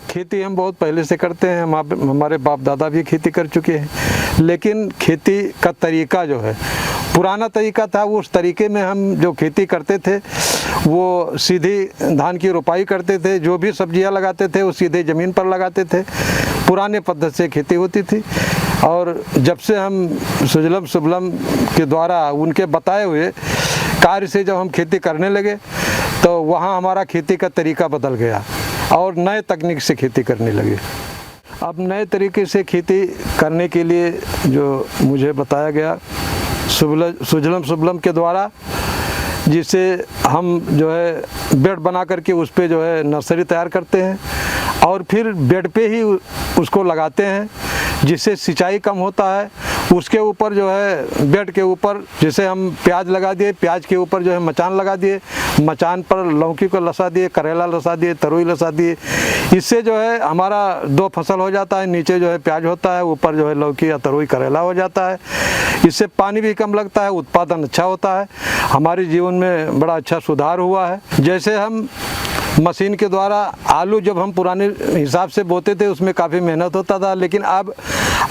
खेती हम बहुत पहले से करते हैं, हमारे बाप दादा भी खेती कर चुके हैं, लेकिन खेती का तरीका जो है पुराना तरीका था। उस तरीके में हम जो खेती करते थे वो सीधी धान की रोपाई करते थे, जो भी सब्जियां लगाते थे वो सीधे ज़मीन पर लगाते थे, पुराने पद्धति से खेती होती थी। और जब से हम सुजलम सुफलम के द्वारा उनके बताए हुए कार्य से जब हम खेती करने लगे तो वहाँ हमारा खेती का तरीका बदल गया और नए तकनीक से खेती करने लगे। अब नए तरीके से खेती करने के लिए जो मुझे बताया गया सुजलम सुफलम के द्वारा, जिसे हम जो है बेड बना करके उस पे जो है नर्सरी तैयार करते हैं और फिर बेड पे ही उसको लगाते हैं, जिससे सिंचाई कम होता है। उसके ऊपर जो है बेड के ऊपर जैसे हम प्याज लगा दिए, प्याज के ऊपर जो है मचान लगा दिए, मचान पर लौकी को लसा दिए, करेला लसा दिए, तरोई लसा दिए। इससे जो है हमारा 2 फसल हो जाता है, नीचे जो है प्याज होता है, ऊपर जो है लौकी या तरोई करेला हो जाता है। इससे पानी भी कम लगता है, उत्पादन अच्छा होता है, हमारे जीवन में बड़ा अच्छा सुधार हुआ है। जैसे हम मशीन के द्वारा आलू जब हम पुराने हिसाब से बोते थे उसमें काफ़ी मेहनत होता था, लेकिन अब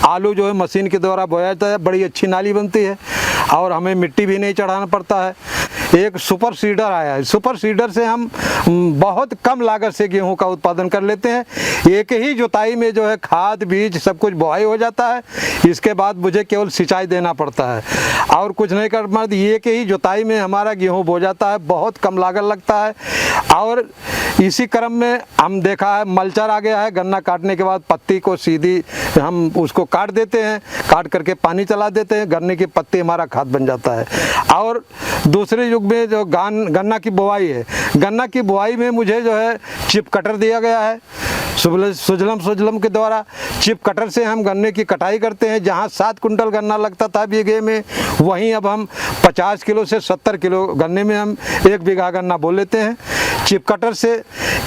आलू जो है मशीन के द्वारा बोया जाता है, बड़ी अच्छी नाली बनती है और हमें मिट्टी भी नहीं चढ़ाना पड़ता है। एक सुपर सीडर आया है, सुपर सीडर से हम बहुत कम लागत से गेहूं का उत्पादन कर लेते हैं। एक ही जुताई में जो है खाद बीज सब कुछ बोआई हो जाता है, इसके बाद मुझे केवल सिंचाई देना पड़ता है और कुछ नहीं करना। एक ही जुताई में हमारा गेहूं बो जाता है, बहुत कम लागत लगता है। और इसी क्रम में हम देखा है मल्चर आ गया है, गन्ना काटने के बाद पत्ती को सीधी हम उसको काट देते हैं, काट करके पानी चला देते हैं, गन्ने की पत्ती हमारा खाद बन जाता है। और दूसरे युग में जो गन्ना की बुआई है, गन्ना की बुआई में मुझे जो है चिप कटर दिया गया है सुजलम के द्वारा। चिप कटर से हम गन्ने की कटाई करते हैं। जहां 7 कुंटल गन्ना लगता था बीघे में, वहीं अब हम 50 किलो से 70 किलो गन्ने में हम 1 बीघा गन्ना बो लेते हैं। चिप कटर से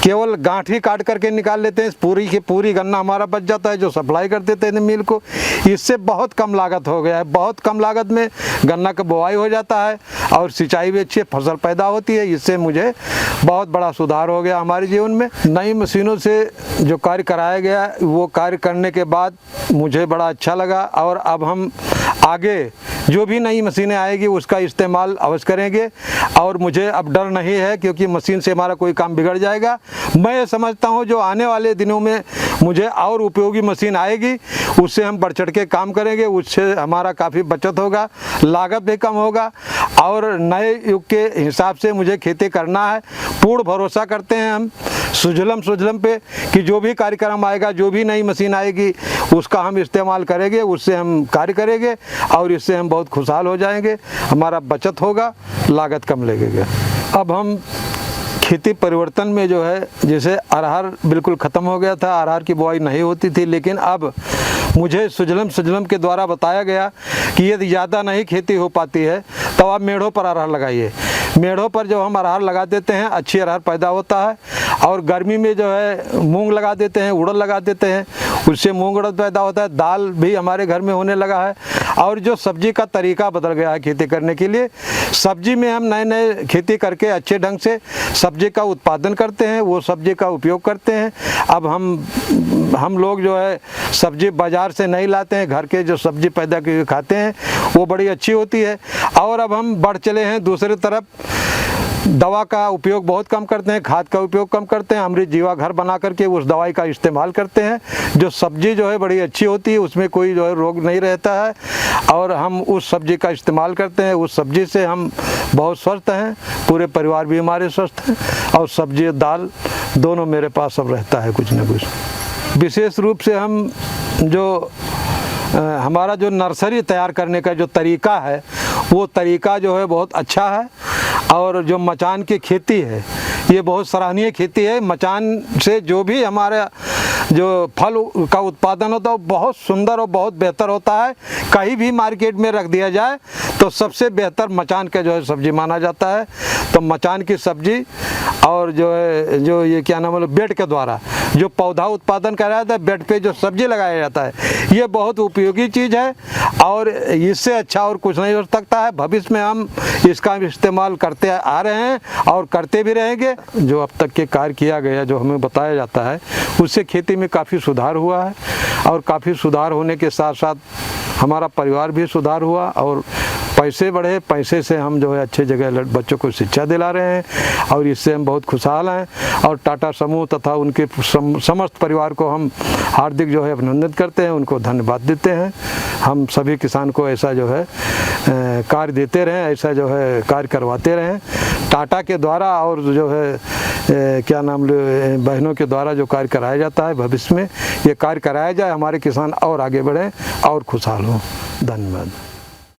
केवल गांठ ही काट करके निकाल लेते हैं, पूरी की पूरी गन्ना हमारा बच जाता है जो सप्लाई कर देते हैं मिल को। इससे बहुत कम लागत हो गया है, बहुत कम लागत में गन्ना का बुआई हो जाता है और सिंचाई भी अच्छी फसल पैदा होती है। इससे मुझे बहुत बड़ा सुधार हो गया हमारे जीवन में। नई मशीनों से जो कार्य कराया गया वो कार्य करने के बाद मुझे बड़ा अच्छा लगा और अब हम आगे जो भी नई मशीनें आएगी उसका इस्तेमाल अवश्य करेंगे। और मुझे अब डर नहीं है क्योंकि मशीन से हमारा कोई काम बिगड़ जाएगा। मैं ये समझता हूँ जो आने वाले दिनों में मुझे और उपयोगी मशीन आएगी, उससे हम बढ़ चढ़ के काम करेंगे, उससे हमारा काफ़ी बचत होगा, लागत भी कम होगा। और नए युग के हिसाब से मुझे खेती करना है। पूर्ण भरोसा करते हैं हम सुजलम पे कि जो भी कार्यक्रम आएगा, जो भी नई मशीन आएगी उसका हम इस्तेमाल करेंगे, उससे हम कार्य करेंगे और इससे हम बहुत खुशहाल हो जाएंगे, हमारा बचत होगा, लागत कम लगेगा। अब हम खेती परिवर्तन में जो है, जैसे अरहर बिल्कुल ख़त्म हो गया था, अरहर की बुआई नहीं होती थी, लेकिन अब मुझे सुजलम के द्वारा बताया गया कि यदि ज़्यादा नहीं खेती हो पाती है तो आप मेढ़ों पर अरहर लगाइए। मेढ़ों पर जो हम अरहर लगा देते हैं अच्छी अरहर पैदा होता है। और गर्मी में जो है मूंग लगा देते हैं, उड़द लगा देते हैं, उससे मूंग उड़द पैदा होता है। दाल भी हमारे घर में होने लगा है। और जो सब्जी का तरीका बदल गया है खेती करने के लिए, सब्जी में हम नए नए खेती करके अच्छे ढंग से सब्जी का उत्पादन करते हैं, वो सब्जी का उपयोग करते हैं। अब हम लोग जो है सब्जी बाज़ार से नहीं लाते हैं, घर के जो सब्जी पैदा करके खाते हैं वो बड़ी अच्छी होती है। और अब हम बढ़ चले हैं दूसरी तरफ, दवा का उपयोग बहुत कम करते हैं, खाद का उपयोग कम करते हैं, अमृत जीवा घर बना करके उस दवाई का इस्तेमाल करते हैं। जो सब्जी जो है बड़ी अच्छी होती है, उसमें कोई जो है रोग नहीं रहता है और हम उस सब्जी का इस्तेमाल करते हैं। उस सब्जी से हम बहुत स्वस्थ हैं, पूरे परिवार भी हमारे स्वस्थ हैं और सब्जी दाल दोनों मेरे पास सब रहता है कुछ न कुछ। विशेष रूप से हम जो हमारा जो नर्सरी तैयार करने का जो तरीका है वो तरीका जो है बहुत अच्छा है। और जो मचान की खेती है ये बहुत सराहनीय खेती है। मचान से जो भी हमारा जो फल का उत्पादन होता है वो बहुत सुंदर और बहुत बेहतर होता है। कहीं भी मार्केट में रख दिया जाए तो सबसे बेहतर मचान का जो है सब्जी माना जाता है। तो मचान की सब्जी और जो है जो ये क्या नाम है बेड के द्वारा जो पौधा उत्पादन कराया जाता है, बेड पे जो सब्जी लगाया जाता है, ये बहुत उपयोगी चीज़ है और इससे अच्छा और कुछ नहीं हो सकता है। भविष्य में हम इसका इस्तेमाल करते आ रहे हैं और करते भी रहेंगे। जो अब तक के कार्य किया गया, जो हमें बताया जाता है, उससे खेती में काफ़ी सुधार हुआ है और काफ़ी सुधार होने के साथ साथ हमारा परिवार भी सुधार हुआ और पैसे बढ़े। पैसे से हम जो है अच्छे जगह बच्चों को शिक्षा दिला रहे हैं और इससे हम बहुत खुशहाल हैं और टाटा समूह तथा उनके समस्त परिवार को हम हार्दिक जो है अभिनंदन करते हैं, उनको धन्यवाद देते हैं। हम सभी किसान को ऐसा जो है कार्य देते रहें, ऐसा जो है कार्य करवाते रहें टाटा के द्वारा और जो है क्या नाम बहनों के द्वारा जो कार्य कराया जाता है। भविष्य में ये कार्य कराया जाए, हमारे किसान और आगे बढ़ें और खुशहाल हों। धन्यवाद।